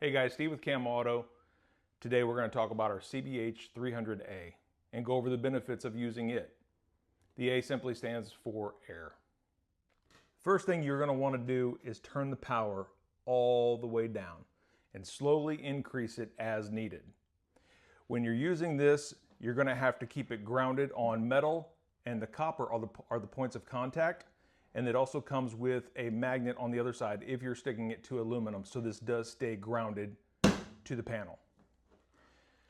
Hey guys, Steve with Camauto. Today we're going to talk about our CBH 300A and go over the benefits of using it. The A simply stands for air. First thing you're going to want to do is turn the power all the way down and slowly increase it as needed. When you're using this, you're going to have to keep it grounded on metal, and the copper are the points of contact. And it also comes with a magnet on the other side if you're sticking it to aluminum, so this does stay grounded to the panel.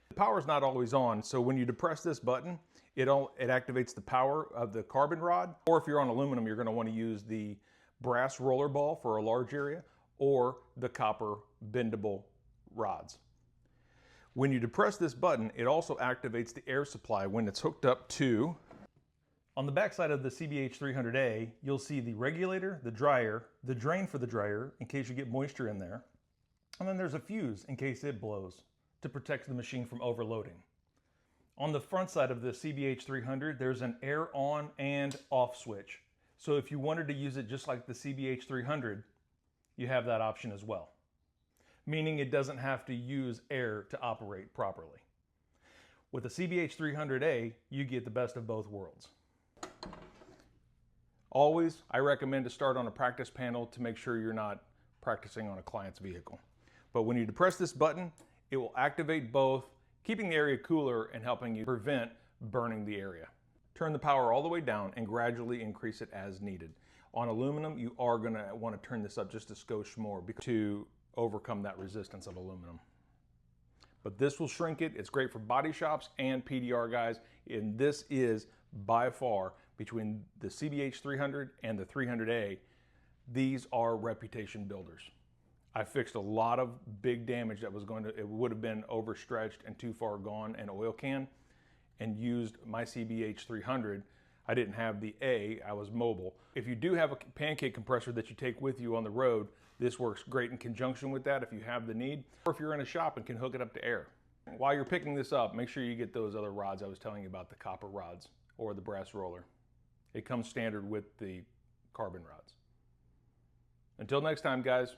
The power is not always on, so when you depress this button, it activates the power of the carbon rod. Or if you're on aluminum, you're going to want to use the brass roller ball for a large area, or the copper bendable rods. When you depress this button, it also activates the air supply when it's hooked up to. On the back side of the CBH 300A, you'll see the regulator, the dryer, the drain for the dryer in case you get moisture in there, and then there's a fuse in case it blows to protect the machine from overloading. On the front side of the CBH 300, there's an air on and off switch. So if you wanted to use it just like the CBH 300, you have that option as well, meaning it doesn't have to use air to operate properly. With the CBH 300A, you get the best of both worlds. Always, I recommend to start on a practice panel to make sure you're not practicing on a client's vehicle. But when you depress this button, it will activate both, keeping the area cooler and helping you prevent burning the area. Turn the power all the way down and gradually increase it as needed. On aluminum, you are going to want to turn this up just a skosh more to overcome that resistance of aluminum. But this will shrink it. It's great for body shops and PDR guys, and this is by far, between the CBH 300 and the 300A, these are reputation builders. I fixed a lot of big damage that it would have been overstretched and too far gone and oil can, and used my CBH 300. I didn't have the A, I was mobile. If you do have a pancake compressor that you take with you on the road, this works great in conjunction with that if you have the need, or if you're in a shop and can hook it up to air. While you're picking this up, make sure you get those other rods I was telling you about, the copper rods or the brass roller. It comes standard with the carbon rods. Until next time, guys.